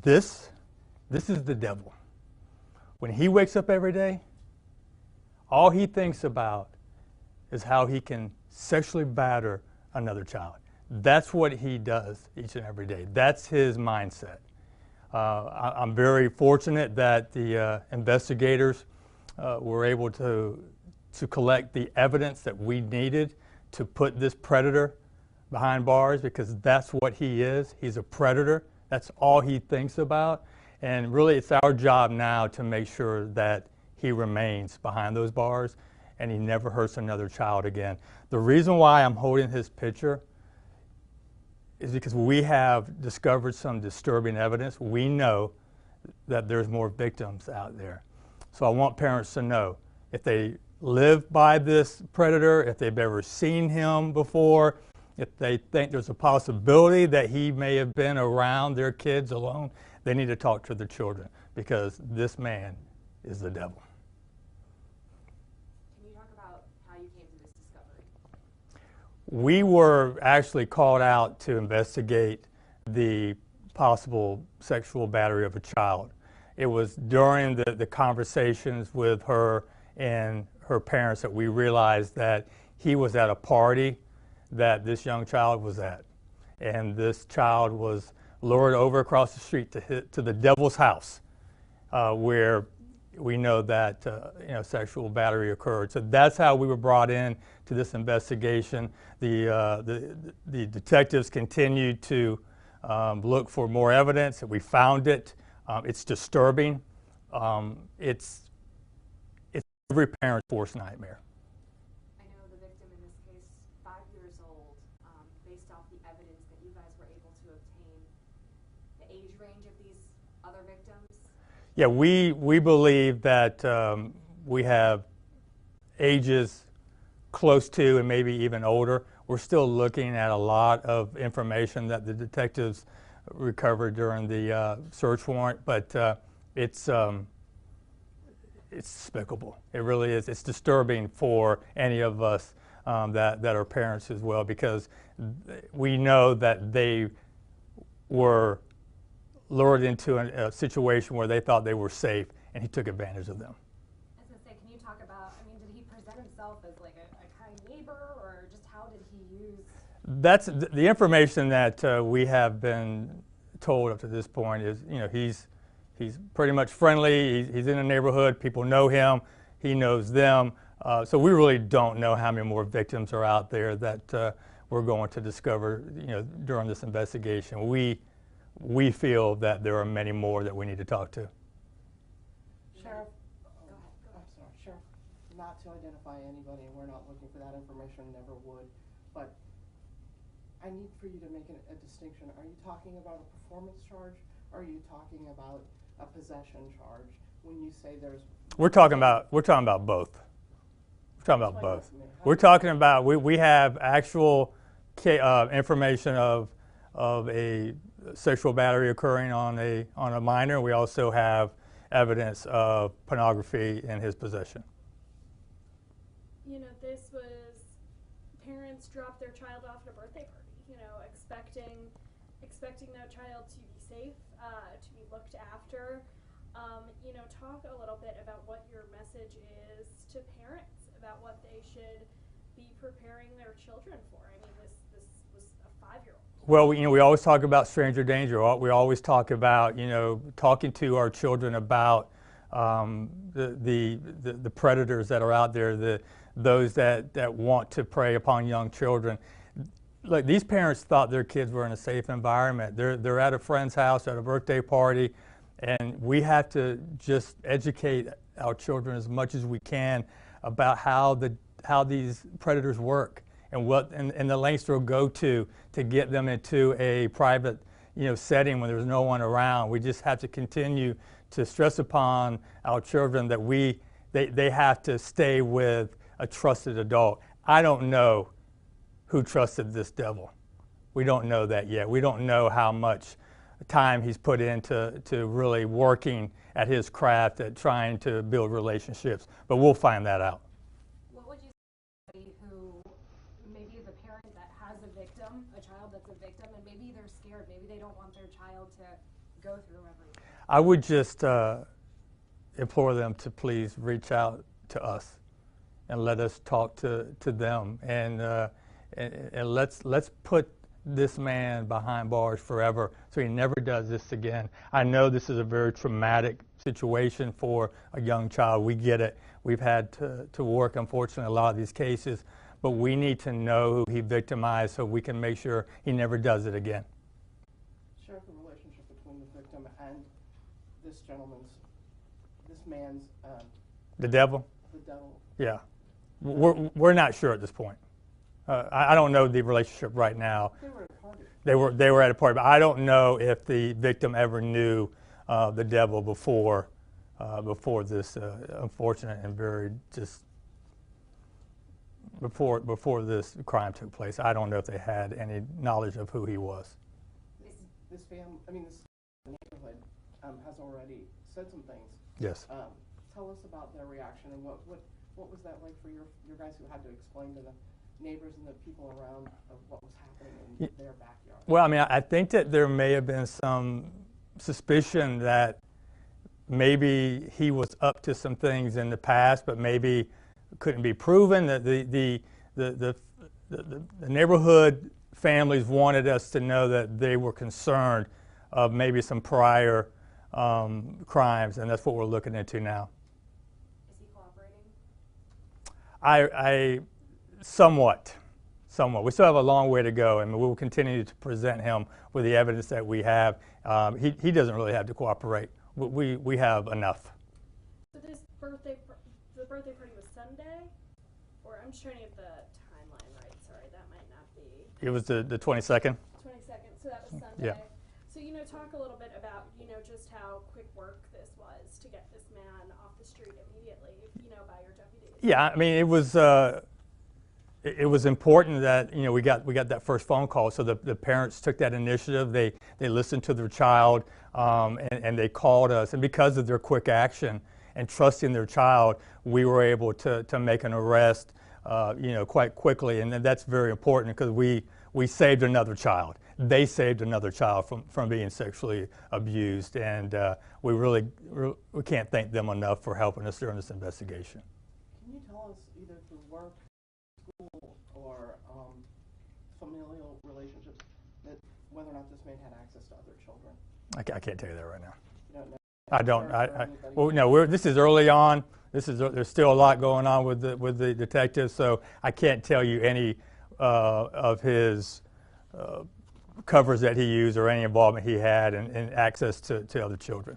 This is the devil. When he wakes up every day, all he thinks about is how he can sexually batter another child. That's what he does each and every day. That's his mindset. I'm very fortunate that the investigators were able to collect the evidence that we needed to put this predator behind bars, because that's what he is. He's a predator. That's all he thinks about. And really, it's our job now to make sure that he remains behind those bars and he never hurts another child again. The reason why I'm holding his picture is because we have discovered some disturbing evidence. We know that there's more victims out there. So I want parents to know, if they live by this predator, if they've ever seen him before, if they think there's a possibility that he may have been around their kids alone, they need to talk to their children, because this man is the devil. Can you talk about how you came to this discovery? We were actually called out to investigate the possible sexual battery of a child. It was during the conversations with her and her parents that we realized that he was at a party that this young child was at. And this child was lured over across the street to the devil's house, where we know that sexual battery occurred. So that's how we were brought in to this investigation. The detectives continued to look for more evidence, and we found it. It's disturbing. It's every parent's worst nightmare. I know the victim in this case, 5 years old. Based off the evidence that you guys were able to obtain, the age range of these other victims? Yeah, we believe that we have ages close to and maybe even older. We're still looking at a lot of information that the detectives recovered during the search warrant, but it's despicable. It really is. It's disturbing for any of us that are parents as well, because we know that they were lured into a situation where they thought they were safe, and he took advantage of them. I was going to say, can you talk about, did he present himself as like a kind neighbor, or just how did he use? That's the information that we have been told up to this point is, he's pretty much friendly. He's in the neighborhood. People know him. He knows them. So we really don't know how many more victims are out there that we're going to discover, during this investigation. We feel that there are many more that we need to talk to. Sheriff, I'm sorry, Sheriff, not to identify anybody, and we're not looking for that information, never would, but I need for you to make a distinction. Are you talking about a performance charge, or are you talking about a possession charge when you say there's... We're talking about both. We're talking about both. We're talking about, we have actual information of a sexual battery occurring on a minor. We also have evidence of pornography in his possession. This was parents dropped their child off at a birthday party, expecting that child to be safe, to be looked after. Talk a little bit about what your message is to parents about what they should be preparing their children for. This was a 5-year-old. Well, we always talk about stranger danger. We always talk about, talking to our children about the predators that are out there, those that want to prey upon young children. Look, these parents thought their kids were in a safe environment. They're at a friend's house at a birthday party, and we have to just educate our children as much as we can about how these predators work and and the lengths they'll go to get them into a private setting when there's no one around. We just have to continue to stress upon our children that they have to stay with a trusted adult. I don't know who trusted this devil. We don't know that yet. We don't know how much time he's put into really working at his craft, at trying to build relationships, but we'll find that out. What would you say to somebody who maybe is a parent that has a victim, a child that's a victim, and maybe they're scared, maybe they don't want their child to go through everything. I would just implore them to please reach out to us and let us talk to them, and let's put this man behind bars forever so he never does this again. I know this is a very traumatic situation for a young child. We get it. We've had to work, unfortunately, a lot of these cases, but we need to know who he victimized so we can make sure he never does it again. Sheriff, the relationship between the victim and this man's, The devil? the devil. Yeah. We're not sure at this point. I don't know the relationship right now. They were at a party. They were at a party, but I don't know if the victim ever knew the devil before this unfortunate and very just before this crime took place. I don't know if they had any knowledge of who he was. This neighborhood has already said some things. Yes. Tell us about their reaction and what was that like for your guys who had to explain to the neighbors and the people around of what was happening in their backyard? Well, I mean, I think that there may have been some suspicion that maybe he was up to some things in the past, but maybe couldn't be proven. That the neighborhood families wanted us to know that they were concerned of maybe some prior crimes, and that's what we're looking into now. Is he cooperating? I somewhat. We still have a long way to go, and we will continue to present him with the evidence that we have. He doesn't really have to cooperate. We have enough. So the birthday party was Sunday, or I'm just trying to get the timeline right. Sorry, that might not be. It was the 22nd. 22nd. So that was Sunday. Yeah. So talk a little bit about just how quick work this was to get this man off the street immediately, by your deputies. Yeah, I mean it was important that we got that first phone call. So the parents took that initiative. They listened to their child, and they called us. And because of their quick action and trusting their child, we were able to make an arrest, quite quickly. And that's very important because we saved another child. They saved another child from being sexually abused, and we can't thank them enough for helping us during this investigation. Can you tell us either through work, school, or familial relationships that whether or not this man had access to other children? I can't tell you that right now. You don't know? I don't. Well, no. This is early on. There's still a lot going on with the detectives, so I can't tell you any of his covers that he used or any involvement he had in access to other children.